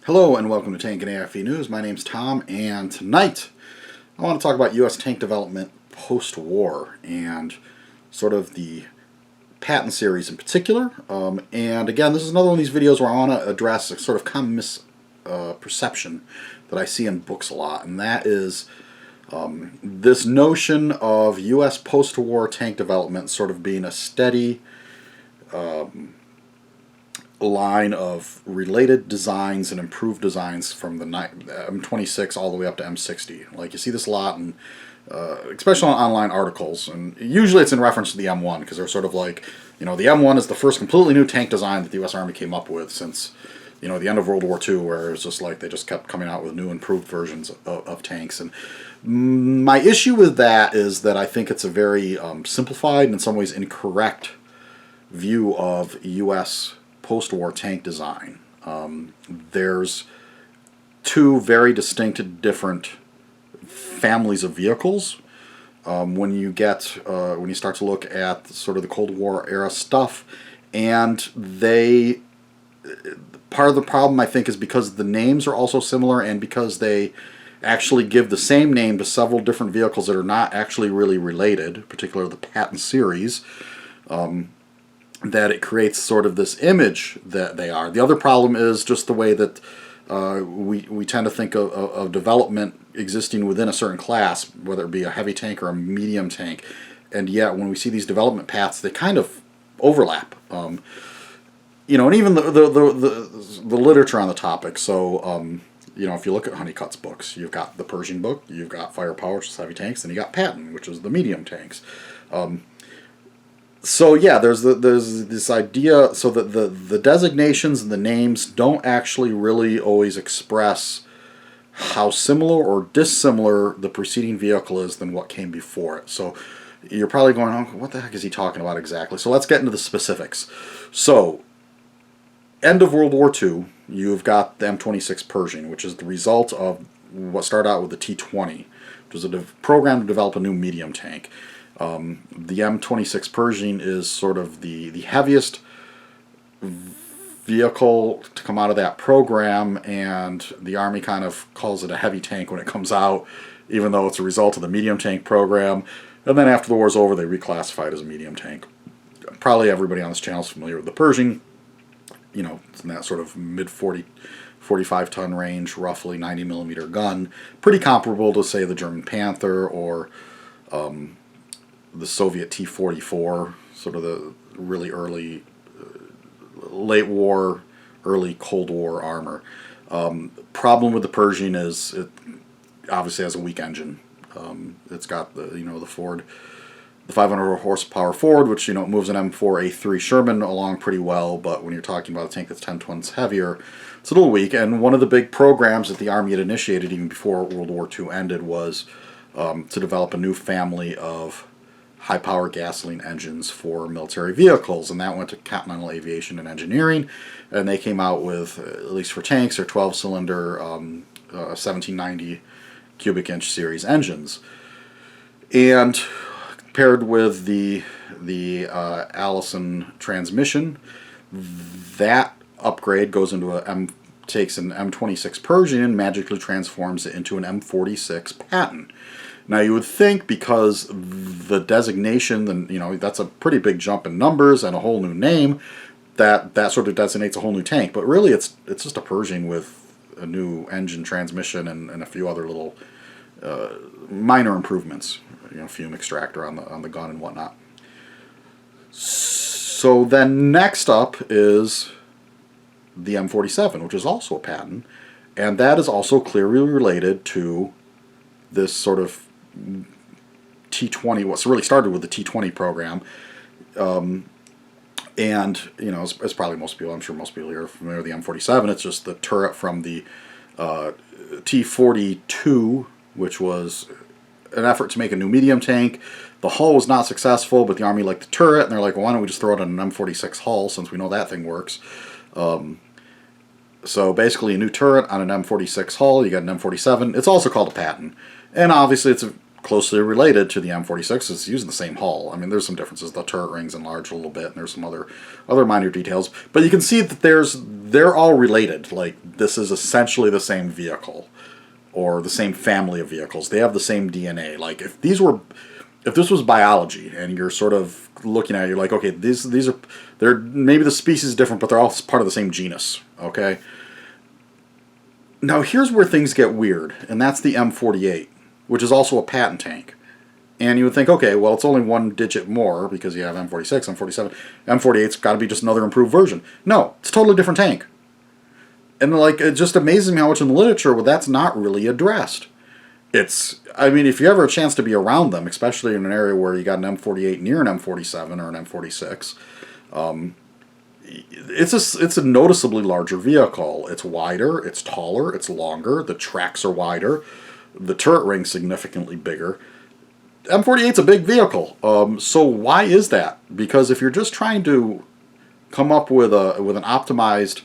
Hello and welcome to Tank and AFE News. My name's Tom, and tonight I want to talk about U.S. tank development post-war and sort of the Patton series in particular. And again, this is another one of these videos where I want to address a sort of common misperception that I see in books a lot, and that is this notion of U.S. post-war tank development sort of being a steady line of related designs and improved designs from the M26 all the way up to M60. Like, you see this a lot, and especially on online articles, and usually it's in reference to the M1, because they're sort of like, the M1 is the first completely new tank design that the U.S. Army came up with since, the end of World War II, where it's just like they just kept coming out with new improved versions of tanks. And my issue with that is that I think it's a very simplified and in some ways incorrect view of U.S. post-war tank design. There's two very distinct different families of vehicles. When you start to look at sort of the Cold War era stuff, and part of the problem, I think, is because the names are also similar, and because they actually give the same name to several different vehicles that are not actually really related, particularly the Patton series, that it creates sort of this image that they are. The other problem is just the way that we tend to think of development existing within a certain class, whether it be a heavy tank or a medium tank, and yet when we see these development paths, they kind of overlap. And even the literature on the topic. So, if you look at Honeycutt's books, you've got the Pershing book, you've got Firepower, which is heavy tanks, and you got Patton, which is the medium tanks. So yeah, there's this idea, so that the designations and the names don't actually really always express how similar or dissimilar the preceding vehicle is than what came before it. So you're probably going, oh, what the heck is he talking about exactly? So let's get into the specifics. So, end of World War II, you've got the M26 Pershing, which is the result of what started out with the T-20, which was a program to develop a new medium tank. The M26 Pershing is sort of the heaviest vehicle to come out of that program, and the Army kind of calls it a heavy tank when it comes out, even though it's a result of the medium tank program. And then after the war's over, they reclassified it as a medium tank. Probably everybody on this channel is familiar with the Pershing. It's in that sort of mid-40, 45-ton range, roughly 90-millimeter gun. Pretty comparable to, say, the German Panther or the Soviet T-44, sort of the really early, late war, early Cold War armor. Problem with the Pershing is it obviously has a weak engine. It's got the Ford, the 500 horsepower Ford, which moves an M4A3 Sherman along pretty well, but when you're talking about a tank that's 10 tons heavier, it's a little weak. And one of the big programs that the Army had initiated even before World War II ended was to develop a new family of high-power gasoline engines for military vehicles, and that went to Continental Aviation and Engineering, and they came out with, at least for tanks, their 12-cylinder 1790 cubic inch series engines. And paired with the Allison transmission, that upgrade goes into takes an M26 Pershing and magically transforms it into an M46 Patton. Now, you would think, because the designation, that's a pretty big jump in numbers and a whole new name, that sort of designates a whole new tank. But really, it's just a Pershing with a new engine, transmission, and a few other little minor improvements. Fume extractor on the gun and whatnot. So then next up is the M47, which is also a Patton, and that is also clearly related to this sort of T-20, what's really started with the T-20 program, and as probably most people, I'm sure most people here are familiar with the M47. It's just the turret from the T-42, which was an effort to make a new medium tank. The hull was not successful, but the Army liked the turret, and they're like, well, why don't we just throw it on an M46 hull, since we know that thing works. So basically a new turret on an M46 hull, you got an M47. It's also called a Patton. And obviously it's closely related to the M46. It's using the same hull. I mean, there's some differences. The turret rings enlarged a little bit, and there's some other minor details. But you can see that they're all related. Like, this is essentially the same vehicle, or the same family of vehicles. They have the same DNA. Like, if this was biology, and you're sort of looking at it, you're like, okay, these are, they're maybe the species is different, but they're all part of the same genus. Okay. Now here's where things get weird, and that's the M48, which is also a Patton tank. And you would think, okay, well, it's only one digit more because you have M46, M47. M48's got to be just another improved version. No, it's a totally different tank. And like, it just amazes me how much in the literature that's not really addressed. I mean, if you ever have a chance to be around them, especially in an area where you got an M48 near an M47 or an M46, it's a noticeably larger vehicle. It's wider, it's taller, it's longer, the tracks are wider, the turret ring's significantly bigger. M48's a big vehicle. So why is that? Because if you're just trying to come up with an optimized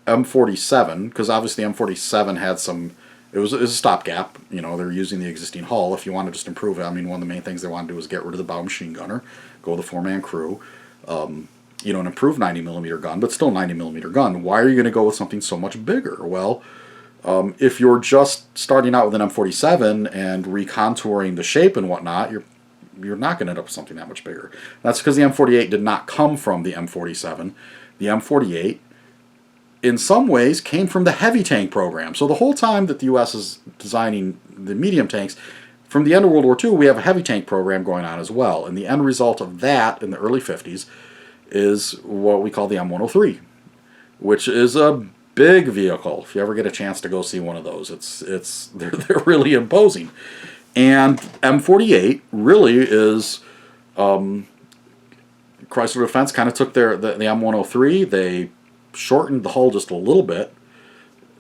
M47, because obviously M47 had some, it was a stopgap. You know, they're using the existing hull. If you want to just improve it, I mean, one of the main things they want to do is get rid of the bow machine gunner, go with a 4-man crew, you know, an improved 90mm gun, but still 90mm gun. Why are you going to go with something so much bigger? Well, if you're just starting out with an M47 and recontouring the shape and whatnot, you're not going to end up with something that much bigger. That's because the M48 did not come from the M47. The M48, in some ways, came from the heavy tank program. So the whole time that the U.S. is designing the medium tanks, from the end of World War II, we have a heavy tank program going on as well. And the end result of that in the early 50s is what we call the M103, which is a big vehicle. If you ever get a chance to go see one of those, they're really imposing. And M48 really is Chrysler Defense kind of took the M103. They shortened the hull just a little bit,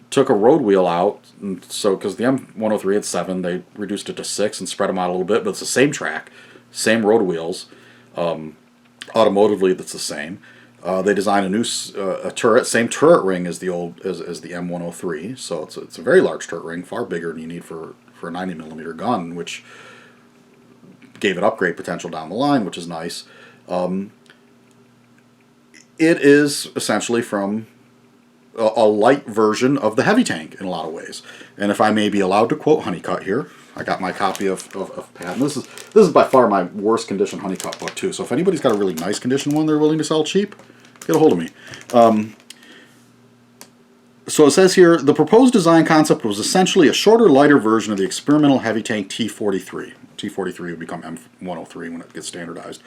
took a road wheel out, and so because the M103 had 7, they reduced it to 6 and spread them out a little bit. But it's the same track, same road wheels. Automotively, that's the same. They designed a new turret, same turret ring as the M103. So it's a very large turret ring, far bigger than you need for a 90mm gun, which gave it upgrade potential down the line, which is nice. It is essentially from a light version of the heavy tank in a lot of ways. And if I may be allowed to quote Honeycutt here, I got my copy of Patton. This is by far my worst condition Honeycutt book too. So if anybody's got a really nice condition one they're willing to sell cheap, get a hold of me. So it says here, the proposed design concept was essentially a shorter, lighter version of the experimental heavy tank T-43. T-43 would become M103 when it gets standardized.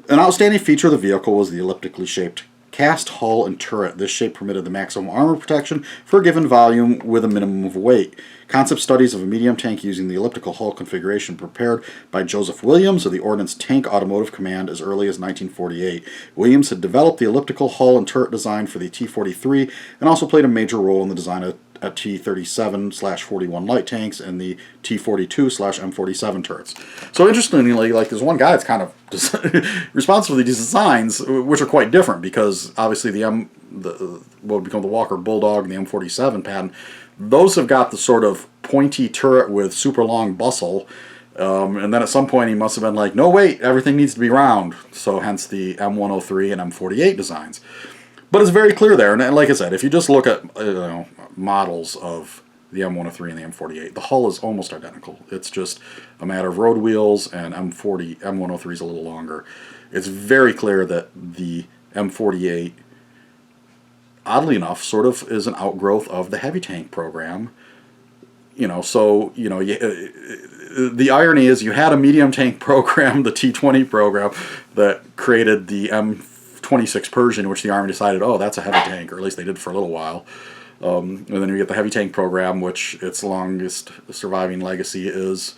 An outstanding feature of the vehicle was the elliptically shaped cast hull and turret. This shape permitted the maximum armor protection for a given volume with a minimum of weight. Concept studies of a medium tank using the elliptical hull configuration prepared by Joseph Williams of the Ordnance Tank Automotive Command as early as 1948. Williams had developed the elliptical hull and turret design for the T-43 and also played a major role in the design of T-37/41 light tanks and the T-42/M47 turrets. So interestingly, like there's one guy that's kind of responsible for these designs, which are quite different because obviously what would become the Walker Bulldog and the M47 Patton, those have got the sort of pointy turret with super long bustle. And then at some point he must have been like, no wait, everything needs to be round. So hence the M103 and M48 designs. But it's very clear there, and like I said, if you just look at models of the M103 and the M48, the hull is almost identical. It's just a matter of road wheels, and M103 is a little longer. It's very clear that the M48, oddly enough, sort of is an outgrowth of the heavy tank program. So the irony is you had a medium tank program, the T-20 program, that created the M26 Persian, which the Army decided, oh, that's a heavy tank, or at least they did for a little while. And then you get the heavy tank program, which its longest surviving legacy is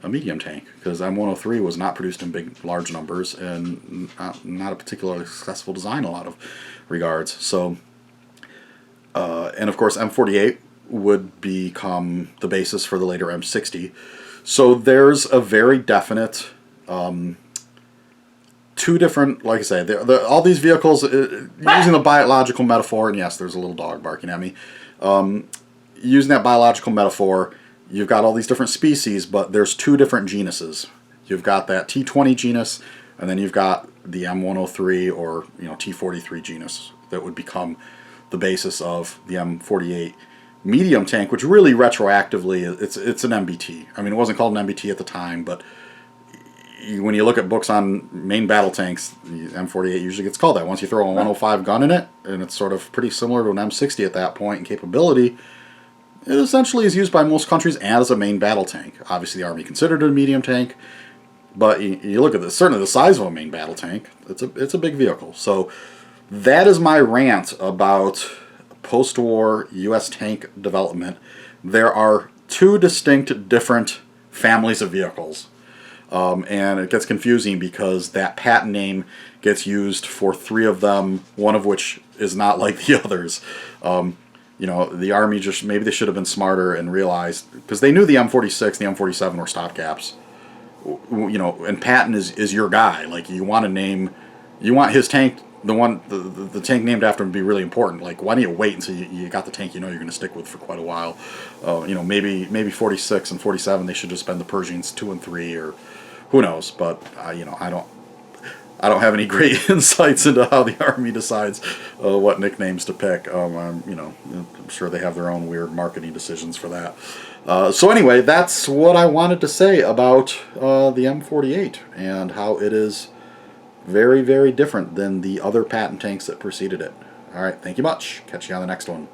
a medium tank, because M103 was not produced in large numbers and not a particularly successful design in a lot of regards. So, and of course, M48 would become the basis for the later M60. So there's a very definite two different, like I say, all these vehicles, using the biological metaphor, and yes, there's a little dog barking at me, using that biological metaphor, you've got all these different species, but there's two different genuses. You've got that T20 genus, and then you've got the M103 or T43 genus that would become the basis of the M48 medium tank, which really retroactively it's an MBT. I mean, it wasn't called an MBT at the time, but when you look at books on main battle tanks, the M48 usually gets called that. Once you throw a 105 gun in it, and it's sort of pretty similar to an M60 at that point in capability, it essentially is used by most countries as a main battle tank. Obviously, the Army considered it a medium tank, but you look at this, certainly the size of a main battle tank, it's a big vehicle. So that is my rant about post-war U.S. tank development. There are two distinct different families of vehicles. And it gets confusing because that Patton name gets used for three of them, one of which is not like the others. The Army just, maybe they should have been smarter and realized, because they knew the M46 and the M47 were stopgaps. And Patton is your guy. Like, you want his tank, the tank named after him, to be really important. Like, why don't you wait until you got the tank you're going to stick with for quite a while? Maybe 46 and 47, they should just spend the Pershings 2 and 3, or who knows? But I don't have any great insights into how the Army decides what nicknames to pick. I'm sure they have their own weird marketing decisions for that. So anyway, that's what I wanted to say about the M48 and how it is very, very different than the other Patton tanks that preceded it. All right, thank you much. Catch you on the next one.